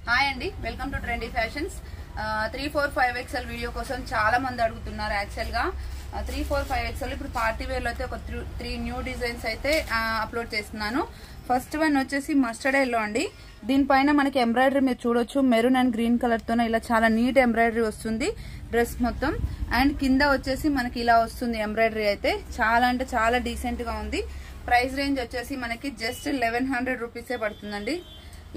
Hi అండి, welcome to trendy fashions. 3-4-5XL video కోసం చాలా మంది అడుగుతున్నారు. యాక్చువల్ గా 3-4-5XL ఇప్పుడు పార్టీ వేర్ లో అయితే ఒక 3 న్యూ డిజైన్స్ అయితే అప్లోడ్ చేస్తున్నాను. ఫస్ట్ వన్ వచ్చేసి మస్టర్డ్ ఎల్లో అండి. దీనిపైన మనకి ఎంబ్రాయిడరీ మీరు చూడొచ్చు, మెరూన్ అండ్ గ్రీన్ కలర్ తోనే ఇలా చాలా నీట్ ఎంబ్రాయిడరీ వస్తుంది డ్రెస్ మొత్తం. అండ్ కింద వచ్చేసి మనకి ఇలా వస్తుంది ఎంబ్రాయిడరీ అయితే చాలా అంటే చాలా డీసెంట్ గా ఉంది. ప్రైస్ రేంజ్ వచ్చేసి మనకి జస్ట్ 1100 రూపీసే పడుతుందండి.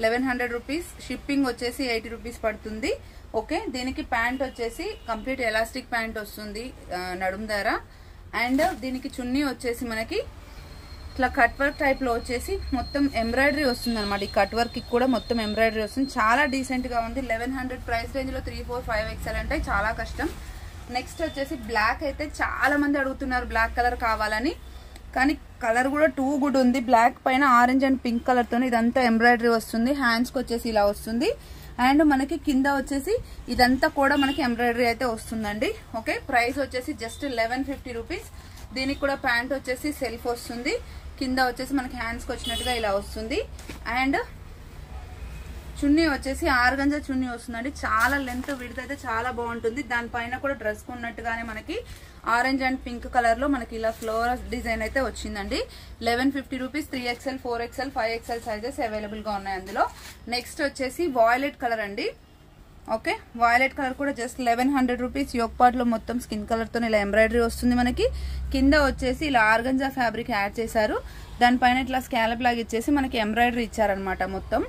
1100 రూపీస్. షిప్పింగ్ వచ్చేసి 80 రూపీస్ పడుతుంది. ఓకే, దీనికి ప్యాంట్ వచ్చేసి కంప్లీట్ ఎలాస్టిక్ ప్యాంట్ వస్తుంది నడుము ధర. అండ్ దీనికి చున్నీ వచ్చేసి మనకి ఇట్లా కట్ వర్క్ టైప్ లో వచ్చేసి మొత్తం ఎంబ్రాయిడరీ వస్తుంది అనమాట. ఈ కట్ వర్క్ కి కూడా మొత్తం ఎంబ్రాయిడరీ వస్తుంది. చాలా డీసెంట్ గా ఉంది. 1100 ప్రైస్ రేంజ్ లో 3-4-5XL అంటే చాలా కష్టం. నెక్స్ట్ వచ్చేసి బ్లాక్ అయితే చాలా మంది అడుగుతున్నారు బ్లాక్ కలర్ కావాలని, కానీ కలర్ కూడా టూ గుడ్ ఉంది. బ్లాక్ పైన ఆరెంజ్ అండ్ పింక్ కలర్ తో ఇదంతా ఎంబ్రాయిడరీ వస్తుంది. హ్యాండ్స్ కి వచ్చేసి ఇలా వస్తుంది. అండ్ మనకి కింద వచ్చేసి ఇదంతా కూడా మనకి ఎంబ్రాయిడరీ అయితే వస్తుందండి. ఓకే, ప్రైస్ వచ్చేసి జస్ట్ 1150 రూపీస్. దీనికి కూడా ప్యాంట్ వచ్చేసి సెల్ఫ్ వస్తుంది. కింద వచ్చేసి మనకి హ్యాండ్స్ కి వచ్చినట్టుగా ఇలా వస్తుంది. అండ్ చున్నీ వచ్చేసి ఆర్గంజా చున్నీ వస్తుందండి. చాలా లెంత్ విడ్త్ అయితే చాలా బాగుంటుంది. దానిపైన కూడా డ్రెస్ ఉన్నట్టుగానే మనకి ఆరెంజ్ అండ్ పింక్ కలర్ లో మనకి ఇలా ఫ్లోరల్ డిజైన్ అయితే వచ్చిందండి. 1150 rupees. 3XL, 4XL, 5XL sizes available గా ఉన్నాయి అందులో. నెక్స్ట్ వచ్చేసి వాయిలెట్ కలర్ అండి. ఓకే, వాయిలెట్ కలర్ కూడా జస్ట్ 1100 రూపీస్. యోక్ పార్ట్ లో మొత్తం స్కిన్ కలర్ తో ఇలా ఎంబ్రాయిడరీ వస్తుంది మనకి. కింద వచ్చేసి ఇలా ఆర్గంజా ఫ్యాబ్రిక్ యాడ్ చేశారు. దానిపైన ఇట్లా స్కాలప్ లాగా ఇచ్చేసి మనకి ఎంబ్రాయిడరీ ఇచ్చారనమాట మొత్తం.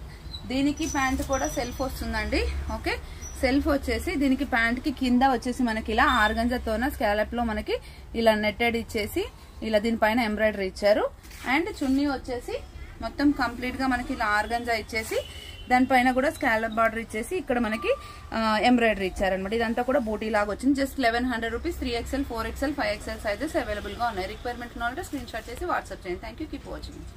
దీనికి ప్యాంట్ కూడా సెల్ఫ్ వస్తుందండి. ఓకే, సెల్ఫ్ వచ్చేసి దీనికి ప్యాంట్ కి కింద వచ్చేసి మనకి ఇలా ఆర్గంజాతోన స్కాలప్ లో మనకి ఇలా నెట్టెడ్ ఇచ్చేసి ఇలా దీనిపైన ఎంబ్రాయిడరీ ఇచ్చారు. అండ్ చున్నీ వచ్చేసి మొత్తం కంప్లీట్ గా మనకి ఇలా ఆర్గంజా ఇచ్చేసి దానిపైన కూడా స్కాలప్ బార్డర్ ఇచ్చేసి ఇక్కడ మనకి ఎంబ్రాయిడరీ ఇచ్చారనమాట. ఇదంతా కూడా బూటీ లాగా వచ్చింది. Just 1100 rupees. 3XL, 4XL, 5XL sizes available గా ఉన్నాయి. రిక్వైర్మెంట్ ఉన్న స్క్రీన్ షాట్ చేసి వాట్సాప్ చేయండి. Thank you, keep watching.